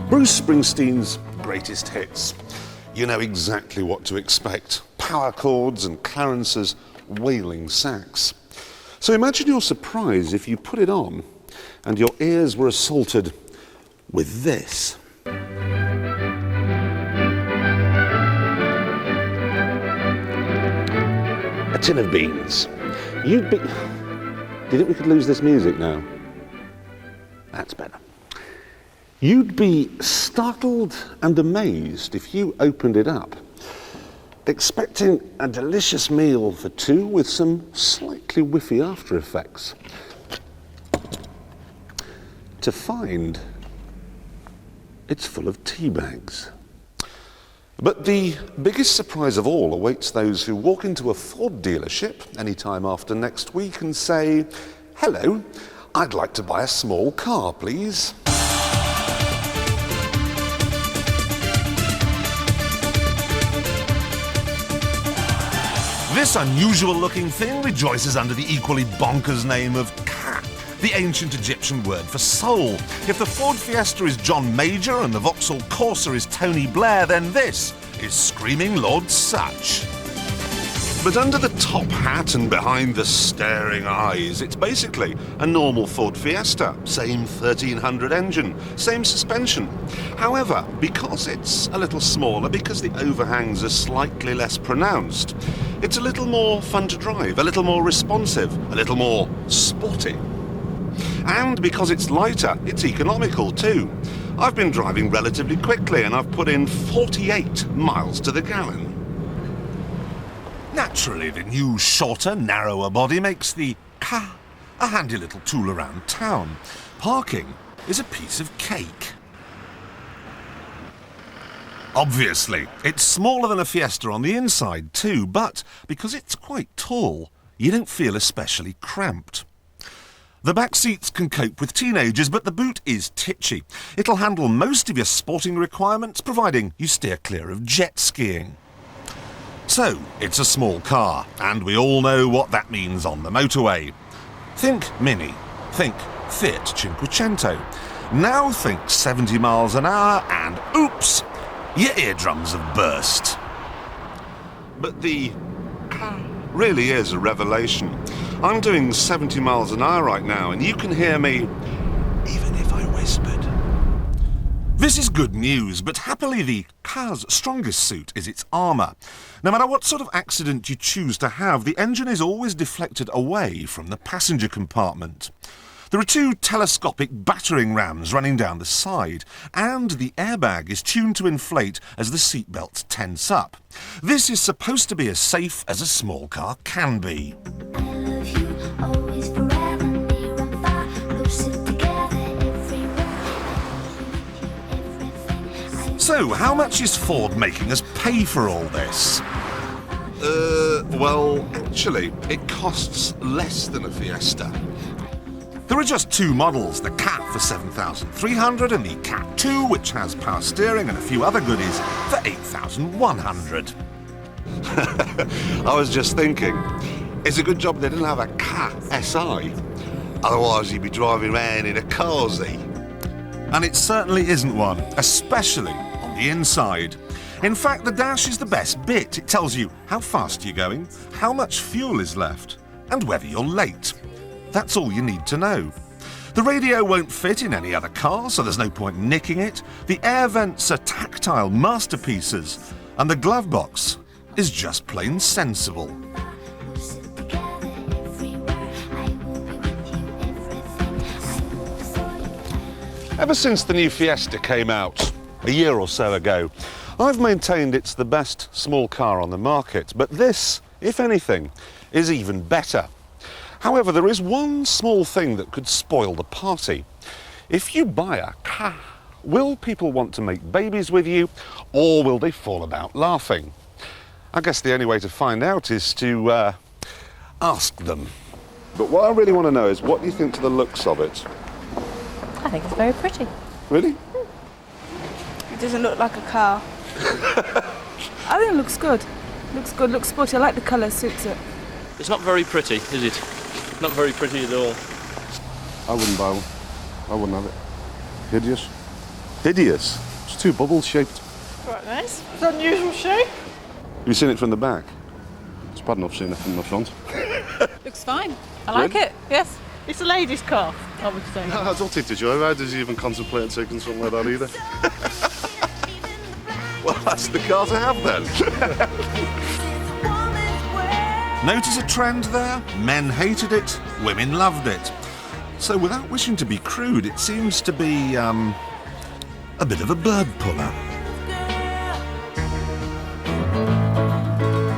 Bruce Springsteen's greatest hits. You know exactly what to expect. Power chords and Clarence's wailing sax. So imagine your surprise if you put it on and your ears were assaulted with this. A tin of beans. You'd be... Do you think we could lose this music now? That's better. You'd be startled and amazed if you opened it up, expecting a delicious meal for two with some slightly whiffy after effects, to find it's full of tea bags. But the biggest surprise of all awaits those who walk into a Ford dealership anytime after next week and say, "Hello, I'd like to buy a small car, please." This unusual-looking thing rejoices under the equally bonkers name of Ka, the ancient Egyptian word for soul. If the Ford Fiesta is John Major and the Vauxhall Corsa is Tony Blair, then this is Screaming Lord Sutch. But under the top hat and behind the staring eyes, it's basically a normal Ford Fiesta. Same 1300 engine, same suspension. However, because it's a little smaller, because the overhangs are slightly less pronounced, it's a little more fun to drive, a little more responsive, a little more sporty. And because it's lighter, it's economical too. I've been driving relatively quickly and I've put in 48 miles to the gallon. Naturally, the new, shorter, narrower body makes the Ka a handy little tool around town. Parking is a piece of cake. Obviously, it's smaller than a Fiesta on the inside too, but because it's quite tall, you don't feel especially cramped. The back seats can cope with teenagers, but the boot is titchy. It'll handle most of your sporting requirements, providing you steer clear of jet skiing. So, it's a small car, and we all know what that means on the motorway. Think Mini, think Fiat Cinquecento. Now think 70 miles an hour, and oops, your eardrums have burst. But the Ka really is a revelation. I'm doing 70 miles an hour right now, and you can hear me even if I whispered. This is good news, but happily the Ka's strongest suit is its armour. No matter what sort of accident you choose to have, the engine is always deflected away from the passenger compartment. There are two telescopic battering rams running down the side, and the airbag is tuned to inflate as the seatbelts tense up. This is supposed to be as safe as a small car can be. So, how much is Ford making us pay for all this? Well, actually, it costs less than a Fiesta. There are just two models, the Cat for $7,300 and the Cat 2, which has power steering and a few other goodies, for $8,100. I was just thinking, it's a good job they didn't have a Cat SI. Otherwise, you'd be driving around in a carsy. And it certainly isn't one, especially on the inside. In fact, the dash is the best bit. It tells you how fast you're going, how much fuel is left, and whether you're late. That's all you need to know. The radio won't fit in any other car, so there's no point nicking it. The air vents are tactile masterpieces, and the glove box is just plain sensible. Ever since the new Fiesta came out a year or so ago, I've maintained it's the best small car on the market, but this, if anything, is even better. However, there is one small thing that could spoil the party. If you buy a car, will people want to make babies with you, or will they fall about laughing? I guess the only way to find out is to ask them. But what I really want to know is, what do you think to the looks of it? I think it's very pretty. Really? It doesn't look like a car. I think it looks good. Looks good, looks sporty. I like the colour, suits it. It's not very pretty, is it? Not very pretty at all. I wouldn't buy one. I wouldn't have it. Hideous. Hideous. It's too bubble-shaped. Quite nice. It's an unusual shape. Have you seen it from the back? It's bad enough seeing it from the front. Looks fine. I like Good? it, yes. It's a lady's car, I would say. I don't think the joyriders even contemplating taking something like that either. Well, that's the car to have then. Notice a trend there? Men hated it, women loved it. So without wishing to be crude, it seems to be, a bit of a bird puller.